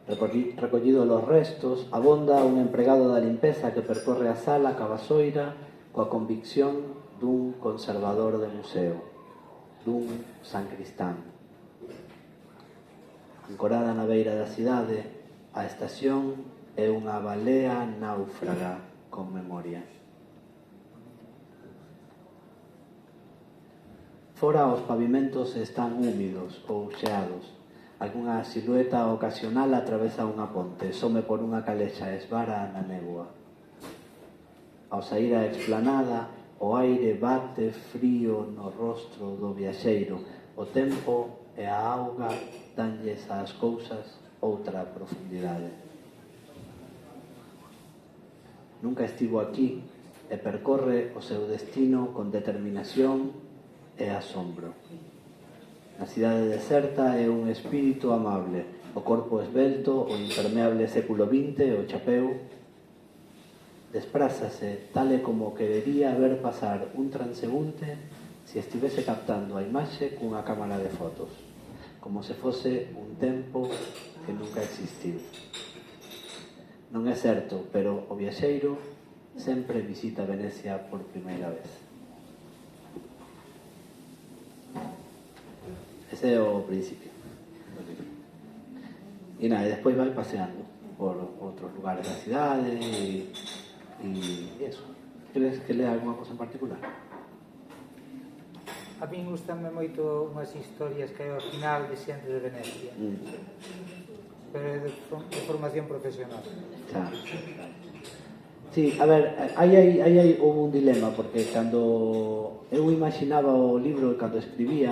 Recollido los restos, abonda un empregado da limpeza que percorre a sala cabasoira coa convicción dun conservador de museo, dun San Cristán. Ancorada na beira da cidade, a estación é unha balea náufraga con memoria. Fora os pavimentos están húmidos ou xeados. Algúnha silueta ocasional atravesa unha ponte, some por unha calexa e esvara na néboa. Ao saír a explanada, o aire bate frío no rostro do viaxeiro. O tempo e a auga danlles ás cousas outra profundidade. Nunca estivo aquí e percorre o seu destino con determinación e asombro. Na cidade deserta é un espírito amable, o corpo esvelto, o impermeable século XX, o chapeu. Desprázase tal e como querería ver pasar un transeúnte se estivese captando a imaxe cunha cámara de fotos, como se fose un tempo que nunca existiu. Non é certo, pero o viaxeiro sempre visita Venecia por primeira vez. Ese é o principio. E nada, e despois vai paseando por outros lugares da cidade e eso. Queres que lea alguma cosa en particular? A mí gustanme moito unhas historias que hai ao final de Xente de Venecia. Pero é de formación profesional. Claro. Sí, a ver, aí houve un dilema, porque cando eu imaginaba o libro, cando escribín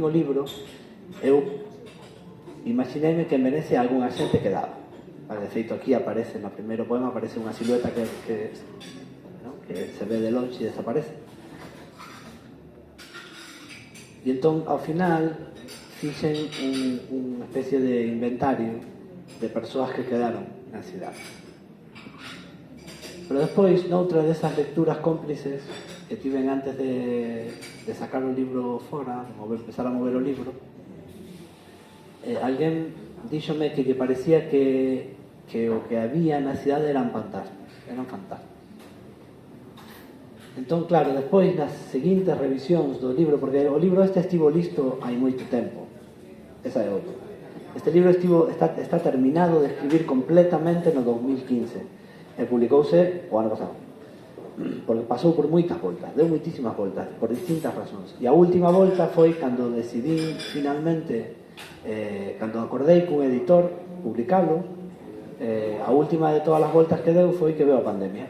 o libro, eu imagineime que en Venecia algunha xente quedaba. De feito, aquí aparece, no primeiro poema, aparece unha silueta que se ve de longe e desaparece. E entón, ao final, fixen unha especie de inventario de persoas que quedaron na cidade. Pero despois, noutra desas lecturas cómplices que tiven antes de sacar o libro fora, de empezar a mover o libro, alguén díxome que lle parecía que o que había na cidade eran fantasmas. Entón, claro, despois nas seguintes revisións do libro, porque o libro este estivo listo hai moito tempo, esa é outra. Este libro está terminado de escribir completamente no 2015 e publicouse o ano pasado, porque pasou por moitas voltas, deu moitísimas voltas por distintas razóns, e a última volta foi cando decidí finalmente, cando acordei cun editor publicalo. A última de todas as voltas que deu foi que veo a pandemia,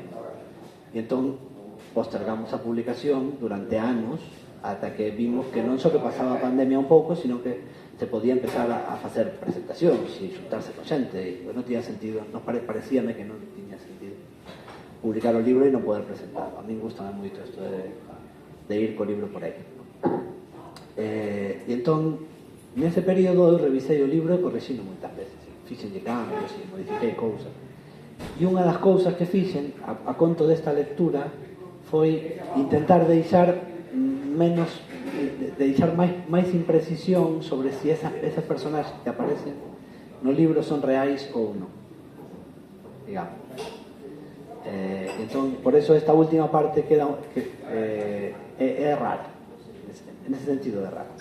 e entón postergamos a publicación durante anos ata que vimos que non só que pasaba a pandemia un pouco, sino que se podía empezar a facer presentacións e xuntarse con xente, e non tiña sentido, parecíame que non tiña sentido publicar o libro e non poder presentarlo. A mí gustame moito isto de ir co libro por aí. E entón, nese período eu revisei o libro e correxino moitas veces, fixenlle cambios e modifiquei cousas, e unha das cousas que fixen a conto desta lectura foi intentar deixar máis imprecisión sobre si esas personaxes que aparecen no libro son reais ou non, digamos. Entón, por eso esta última parte queda é rara, en ese sentido é rara.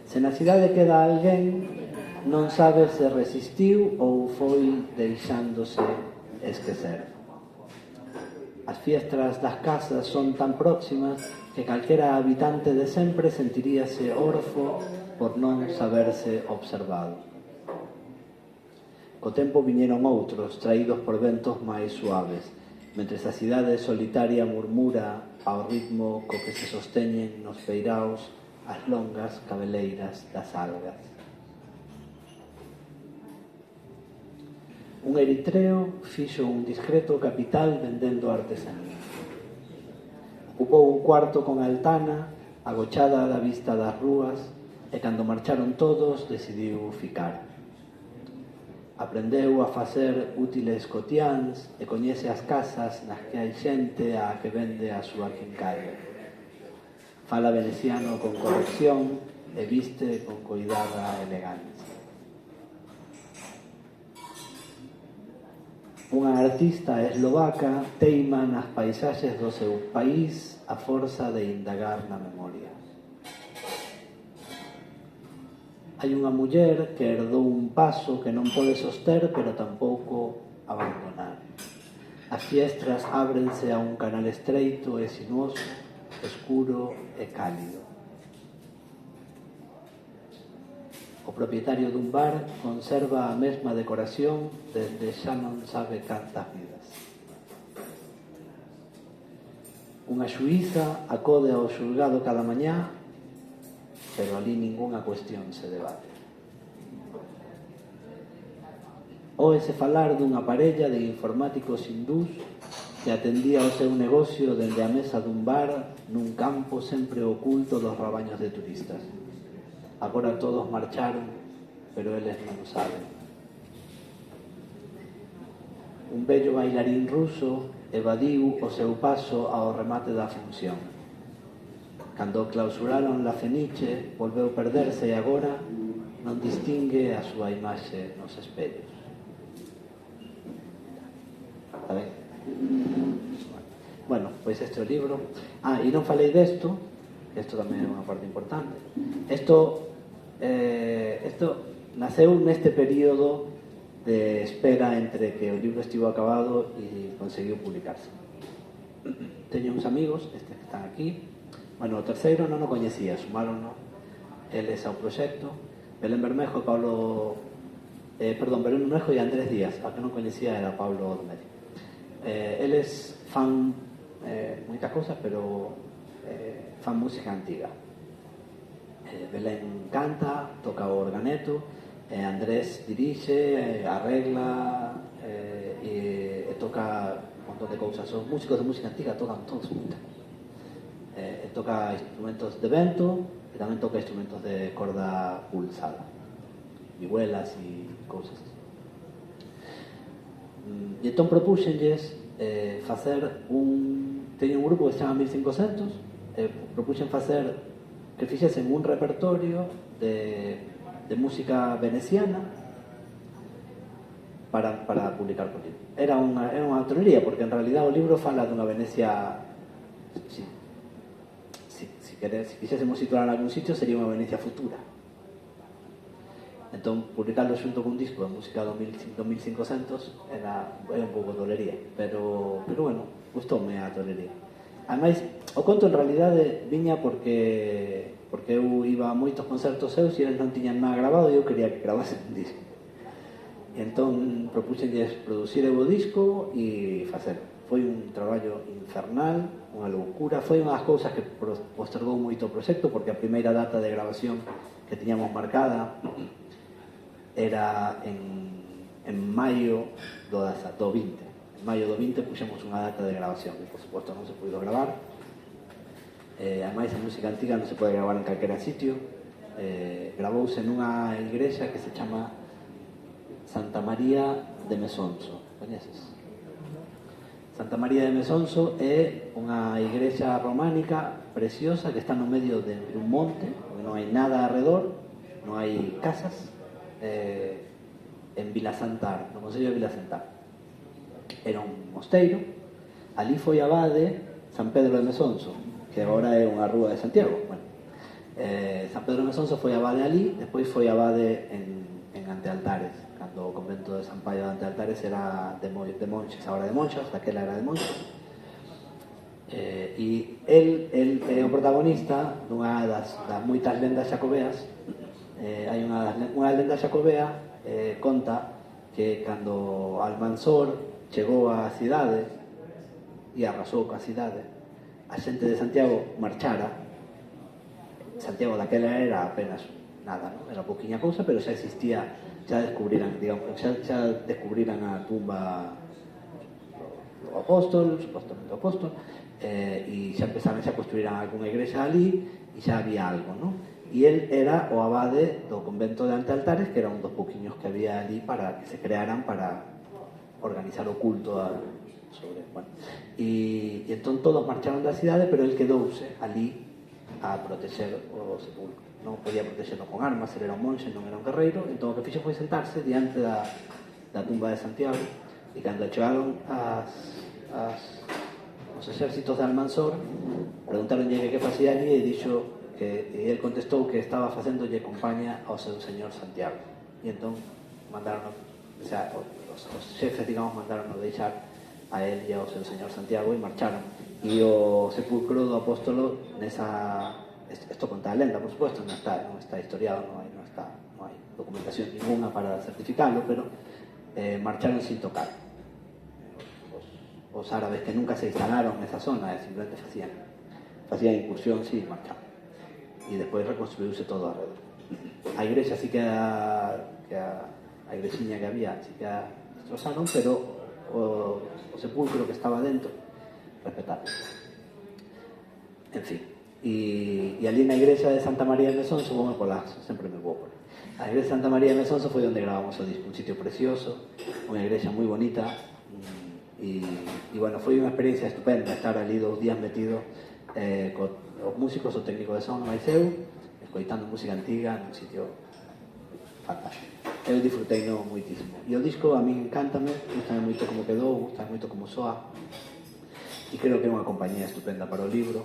Se na cidade queda alguén, non sabe se resistiu ou foi deixándose esquecer. As fiestras das casas son tan próximas que calquera habitante de sempre sentiríase orfo por non saberse observado. Co tempo viñeron outros, traídos por ventos máis suaves, mentres a cidade solitaria murmura ao ritmo co que se sosteñen nos peiraos as longas cabeleiras das algas. Un eritreo fixo un discreto capital vendendo artesanía. Ocupou un cuarto con altana, agochada da vista das rúas, e cando marcharon todos decidiu ficar. Aprendeu a facer útiles cotiáns e coñece as casas nas que hai xente a que vende a súa quincalla. Fala veneciano con corrección e viste con coidada elegancia. Unha artista eslovaca teima nas paisaxes do seu país a forza de indagar na memoria. Hai unha muller que herdou un paso que non pode soster, pero tampouco abandonar. As fiestras ábrense a un canal estreito e sinuoso, escuro e cálido. O propietario dun bar conserva a mesma decoración desde xa non sabe cantas vidas. Unha xuíza acode ao xulgado cada mañá, pero ali ningunha cuestión se debate. Óese falar dunha parella de informáticos hindús que atendía o seu negocio dende a mesa dun bar nun campo sempre oculto dos rabaños de turistas. Agora todos marcharon, pero eles non o saben. Un bello bailarín ruso evadiu o seu paso ao remate da función. Cando clausuraron la Feniche, volveu perderse e agora non distingue a súa imaxe nos espellos. Está ben? Bueno, pois este é o libro. E non falei desto, isto tamén é unha parte importante. Isto naceu neste período de espera entre que o libro estivo acabado e conseguiu publicarse. Teño uns amigos, estes que están aquí. Bueno, o terceiro non o coñecía, sumárono eles ao proxecto. Belén Bermejo e Belén Bermejo e Andrés Díaz. A que non coñecía era Pablo do Medio. Eles fan moitas cousas, pero fan música antiga. Belén canta, toca o organeto, Andrés dirixe, arregla e toca un montón de cousas. Os músicos de música antiga tocan todos moitas. Toca instrumentos de vento e tamén toca instrumentos de corda pulsada. vihuelas e cousas así. E entón propúxenlles facer teñen un grupo que se chama 1500, propuxen facer que fixesen un repertorio de música veneciana para publicar o libro. Era unha trolería, porque en realidad o libro fala dunha Venecia, si quixésemos situar en algún sitio, sería unha Venecia futura. Entón, publicarlo xunto con un disco de música do 1500 era un pouco tolería, pero bueno, gustoume a tolería. Ademais, o conto en realidade viña porque eu iba a moitos concertos seus e eles non tiñan nada grabado e eu quería que grabase un disco. E entón propuxenlles producir o disco e facer. Foi un traballo infernal, unha loucura. Foi unha das cousas que postergou moito o proxecto, porque a primeira data de grabación que tiñamos marcada era en maio do 20. En maio do 20 puxemos unha data de grabación que por suposto non se puido gravar. Ademais, a música antiga non se pode gravar en calquera sitio. Gravouse nunha igrexa que se chama Santa María de Mesonso. Coñeces? Santa María de Mesonso é unha igrexa románica preciosa que está no medio de un monte, onde non hai nada alrededor, non hai casas, en Vilasantar, no Concello de Vilasantar. Era un mosteiro. Ali foi abade San Pedro de Mesonso, que agora é unha rúa de Santiago. Bueno, San Pedro de Mesonso foi abade ali, despois foi abade en Antealtares, cando o convento de San Paio de Antealtares era de monxes, agora de monxas, daquela era de monxes. E el é o protagonista dunha das moitas lendas xacobeas. Hai unha lenda xacobea conta que cando Almanzor chegou á cidade e arrasou coa cidade, a xente de Santiago marchara. Santiago daquela era apenas nada, non? Era pouquiña cousa, pero xa existía, xa descubriran, digamos, xa descubriran a tumba do apóstol, supostamente do apóstol, e xa empezaron, xa construíran algunha igrexa ali e xa había algo, non? E el era o abade do convento de Antealtares, que era un dos pouquiños que había ali para que se crearan para organizar o culto sobre, bueno. E entón todos marcharon da cidade, pero el quedouse ali a protexer o sepulcro. Non podía protexerlo con armas, ele era un monxe, non era un guerreiro. Entón o que fixo foi sentarse diante da tumba de Santiago, e cando chegaron os exércitos de Almanzor, preguntaronlle que facía ali, e dixo e el contestou que estaba facéndolle compañía ao seu señor Santiago. E entón mandaron, o sea, os xefes, digamos, mandaron deixar a él e ao seu señor Santiago e marcharon. E o sepulcro do apóstolo esto conta a lenda, por supuesto, non está historiado, non hai documentación ninguna para certificarlo, pero marcharon sin tocar. Os árabes que nunca se instalaron nesa zona, simplemente facían incursión, sí, marcharon. E despois reconstruíuse todo alrededor. A igrexa sí que a igrexiña que había sí que a destrozaron, pero o sepulcro que estaba dentro respetaron. En fin, e ali na igrexa de Santa María de Mesonso, bueno, sempre me vou por a igrexa de Santa María de Mesonso foi onde gravamos o disco, un sitio precioso, unha igrexa moi bonita, e bueno, foi unha experiencia estupenda estar ali 2 días metido os músicos, o técnico de son, máis eu, escoitando música antiga nun sitio fantástico. Eu disfrutei moitísimo. E o disco a min encántame, gustame moito como quedou, gustame moito como soa, e creo que é unha compañía estupenda para o libro.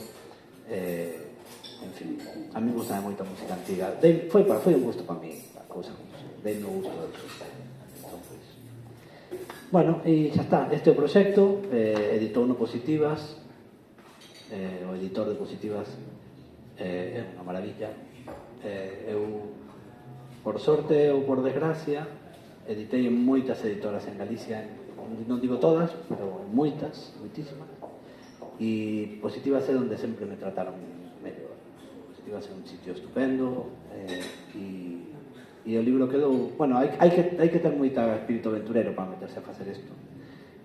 En fin, a mí gustame moito a música antiga. Foi un gusto para mí, a cousa como son. Dei no gusto del disfrutar. Entón, pois, bueno, e xa está. Este é o proxecto, editou no Positivas. O editor de Positivas é unha maravilla. Eu, por sorte ou por desgracia, editei en moitas editoras en Galicia, non digo todas, pero moitas, moitísimas, e Positivas é onde sempre me trataron mellor. Positivas é un sitio estupendo, e o libro quedou, bueno, hai que ter moita espírito aventurero para meterse a facer isto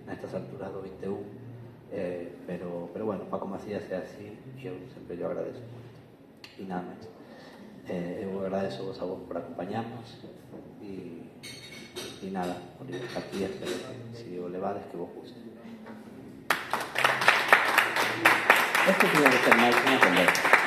nestas alturas do 21. Pero bueno, Paco Macías é así e eu sempre yo agradezo moito. E nada máis. eu agradezo a vos por acompañarnos e nada, por ir aquí, espero que se o levades que vos guste. Este tiene que ser máis unha conversa.